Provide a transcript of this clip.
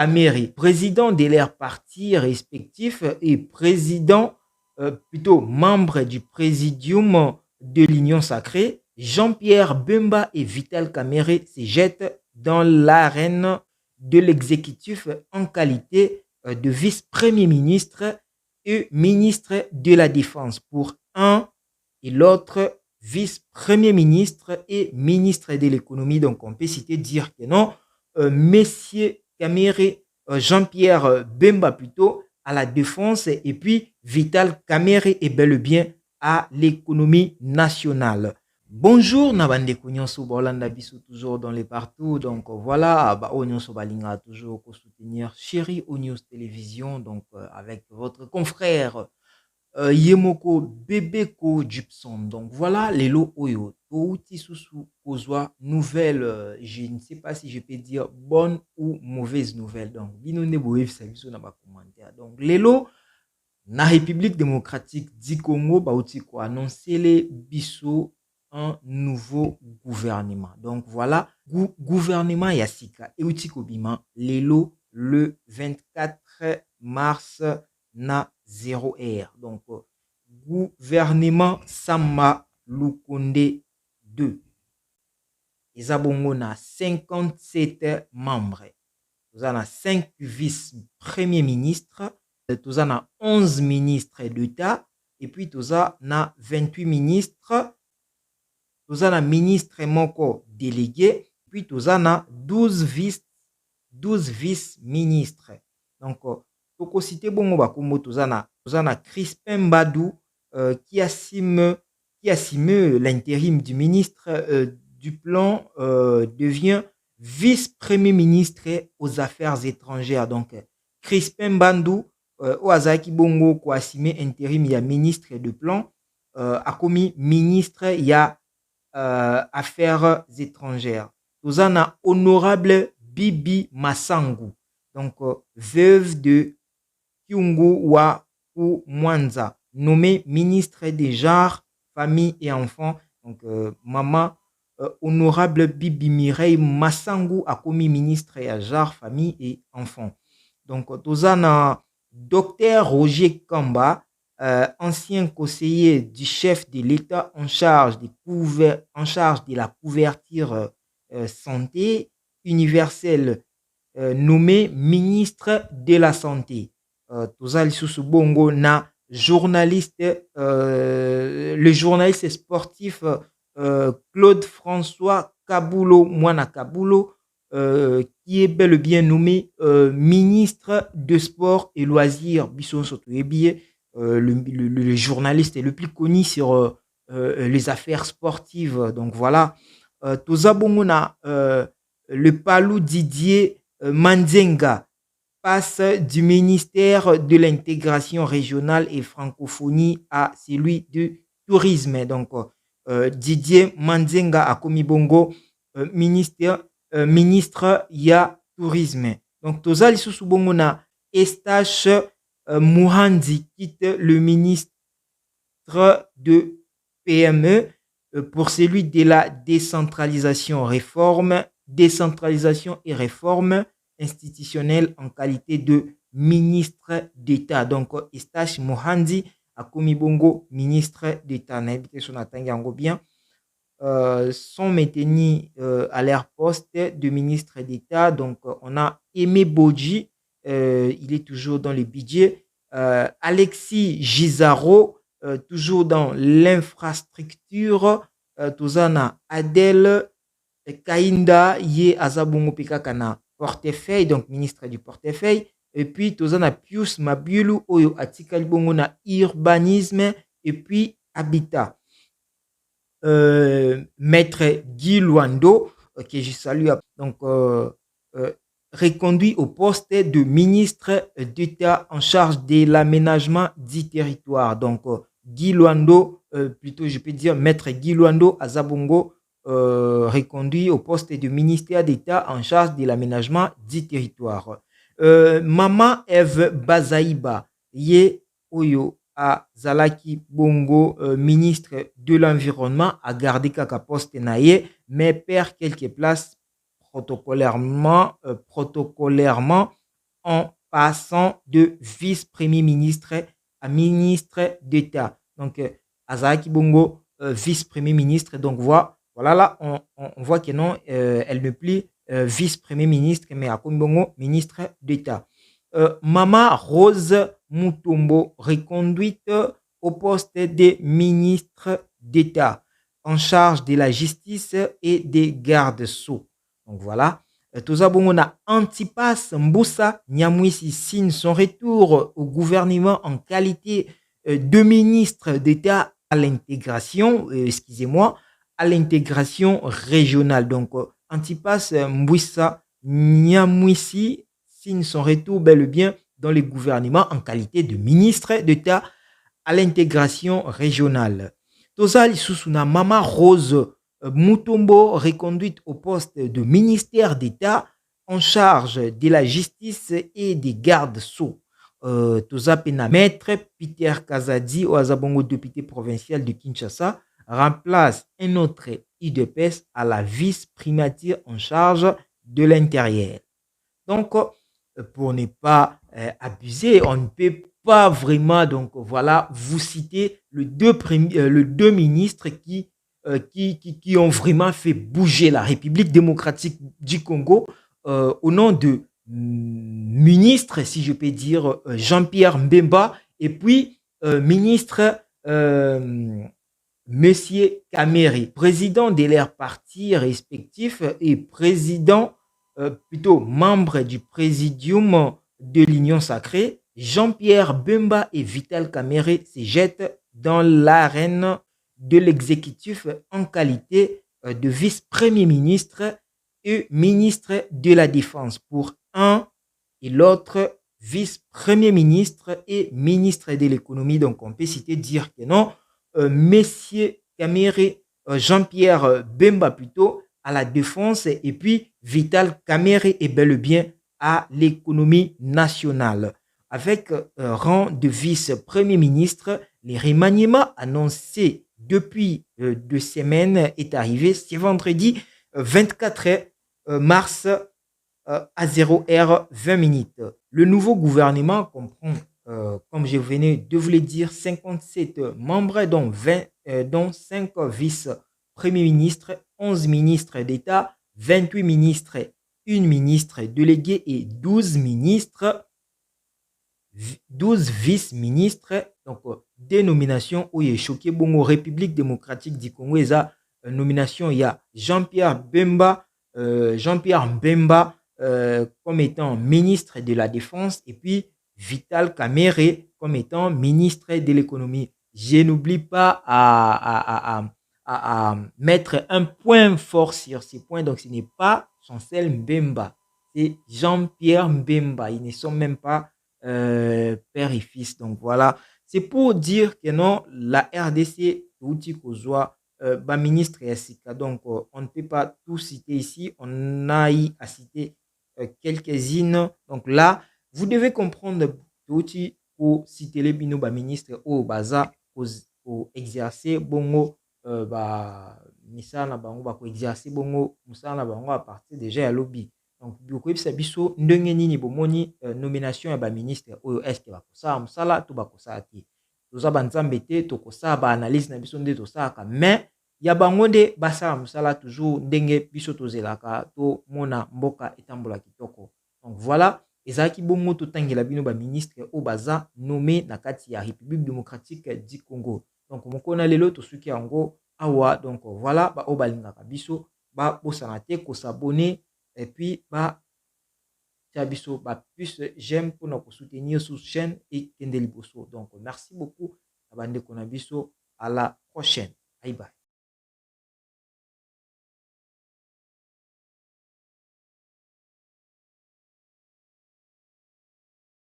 Kamere, président de leurs partis respectifs et président, plutôt membre du présidium de l'Union sacrée, Jean-Pierre Bemba et Vital Kamere se jettent dans l'arène de l'exécutif en qualité de vice-premier ministre et ministre de la Défense pour un et l'autre vice-premier ministre et ministre de l'économie. Donc on peut citer dire que non, messieurs Kamere, Jean-Pierre Bemba plutôt à la défense et puis Vital Kamere est bel et bien à l'économie nationale. Bonjour Nabande Nyonso Bolanda Bissou toujours dans les partout. Donc voilà, Nyonso Balinga toujours pour soutenir Chéri News Télévision, donc avec votre confrère Yemoko Bebeko Jupson. Donc voilà, les lots Oyo. Touti Soussou Kozwa, nouvelle, je ne sais pas si je peux dire bonne ou mauvaise nouvelle. Donc, binone boev sabiso na ba commentaire. Donc, les lots, na République démocratique du Congo, bauti ko annoncer les biso un nouveau gouvernement. Donc voilà, gouvernement Yassika et uti kobima, les lots le 24 mars na 0R. Donc, gouvernement Sama Lukonde 2. Ezabongo na 57 membres. Nous avons 5 vice-premiers ministres. Nous avons 11 ministres d'État. Et puis, nous avons 28 ministres. Nous avons ministre moko délégué. Puis, nous avons 12 vice-ministres. Donc, pour citer bongo bakombo, nous avons Crispin Mbadou qui assume l'intérim du ministre du plan, devient vice-premier ministre aux affaires étrangères. Donc, Crispin Mbadou, Oazaki Bongo, qui assume intérim, il y a ministre du plan, a commis ministre, il y a affaires étrangères. Nous avons honorable Bibi Massangu, donc veuve de Kyungu Wa Mwanza, nommé ministre des genres, famille et enfants. Donc, maman, honorable Bibi Mireille Massangu a commis ministre des genres, famille et enfants. Donc, nous avons docteur Roger Kamba, ancien conseiller du chef de l'État en charge de la couverture santé universelle, nommé ministre de la santé. Tozali Susu Bongo na journaliste, le journaliste sportif Claude François Kabulo, Mwana Kabulo, qui est bel et bien nommé ministre de sport et loisirs. Bisson Sotoyebiye, le journaliste le plus connu sur les affaires sportives. Donc voilà, Toza Bongo na le Palou Didier Manzenga passe du ministère de l'intégration régionale et francophonie à celui du tourisme. Donc, Didier Manzenga a commis bongo ministre ya tourisme. Donc, Tozali Susu bongo na Estache Mouhandi quitte le ministre de PME pour celui de la décentralisation et réforme institutionnelle en qualité de ministre d'État. Donc, Estache Mohandi a commis bongo ministre d'État. Bien. Sont maintenus à leur poste de ministre d'État. Donc, on a Aimé Bodji, il est toujours dans le budget. Alexis Gizaro, toujours dans l'infrastructure. Tozana Adèle Kainda, Ye Azabongo Pikakana. Portefeuille, donc ministre du portefeuille. Et puis, Tozana Pius Mabulu, Oyo Atikali Bongo na urbanisme et puis habitat. Maître Guy Luando, que je salue, donc reconduit au poste de ministre d'État en charge de l'aménagement du territoire. Donc, Guy Luando, plutôt je peux dire Maître Guy Luando Azabongo, reconduit au poste de ministère d'État en charge de l'aménagement du territoire. Maman Eve Bazaïba, Ye Oyo a Zalaki Bongo, ministre de l'Environnement, a gardé kaka poste naye, mais perd quelques places protocolairement en passant de vice-premier ministre à ministre d'État. Donc, Azaki Bongo, vice-premier ministre. Donc, voilà là, on voit que non, elle ne plus vice-premier ministre, mais à Bongo, ministre d'État. Mama Rose Mutombo, reconduite au poste de ministre d'État en charge de la justice et des gardes-sceaux. Donc voilà. Tozabongo na Antipas Mboussa Nyamwisi signe son retour au gouvernement en qualité de ministre d'État à l'intégration, excusez-moi, à l'intégration régionale. Donc Antipas Mboussa Nyamwisi signe son retour bel et bien dans le gouvernement en qualité de ministre d'État à l'intégration régionale. Tozali Susuna Mama Rose Mutombo, reconduite au poste de ministère d'État en charge de la justice et des gardes-sceaux. Tozapena Maître Peter Kazadi, Oazabongo député provincial de Kinshasa, remplace un autre IDPS à la vice-primature en charge de l'intérieur. Donc, pour ne pas abuser, on ne peut pas vraiment, donc voilà, vous citer les deux ministres qui ont vraiment fait bouger la République démocratique du Congo au nom de ministre, si je peux dire, Jean-Pierre Mbemba, et puis ministre Monsieur Kamere, président de leurs partis respectifs et président plutôt membre du présidium de l'Union sacrée, Jean-Pierre Bemba et Vital Kamere se jettent dans l'arène de l'exécutif en qualité de vice-premier ministre et ministre de la Défense pour un et l'autre vice-premier ministre et ministre de l'économie. Donc on peut citer dire que non, Monsieur Kamere, Jean-Pierre Bemba plutôt, à la défense et puis Vital Kamere est bel et bien à l'économie nationale. Avec rang de vice-premier ministre, les remaniements annoncés depuis 2 semaines est arrivé ce vendredi 24 mars à 0h20. Le nouveau gouvernement comprend, comme je venais de vous le dire, 57 membres, dont 5 vice-premiers ministres, 11 ministres d'État, 28 ministres, 1 ministre délégué et 12 ministres, 12 vice-ministres. Donc, dénomination où il est choqué, bon, République démocratique du Congo, il y a nomination, il y a Jean-Pierre Bemba, comme étant ministre de la Défense et puis Vital Kamere comme étant ministre de l'économie. Je n'oublie pas à mettre un point fort sur ces points. Donc, ce n'est pas Chancel Mbemba, c'est Jean-Pierre Mbemba. Ils ne sont même pas père et fils. Donc, voilà. C'est pour dire que non, la RDC, outil Kozwa, ministre et Sika. Donc, on ne peut pas tout citer ici. On a eu à citer quelques-unes. Donc là, vous devez comprendre outil pour citer les bino ministre au baza pour exercer bongo misala bango ba ko exercer bongo musala bango à partir déjà à lobby. Donc beaucoup bisa biso ndenge nini bomoni nomination ya ba ministre oyo est-ce que ba ko sa musala to ba ko sa ti. Toza banzambe te to ko sa ba analyse na biso nde to sa ka mais ya bango nde basala musala toujours ndenge biso tozelaka to mona mboka etambola kitoko. Donc voilà, ezalaki bongo totangela bino ba ministre o baza nommé na kati ya République démocratique du Congo. Donc mokona lelo to suki yango awa. Donc voilà, ba o balingaka biso ba bosana te ko s'abonner et puis ba tia biso ba plus j'aime pour nous soutenir sur chaîne et kende liboso. Donc merci beaucoup abande kona biso, à la prochaine. Bye bye.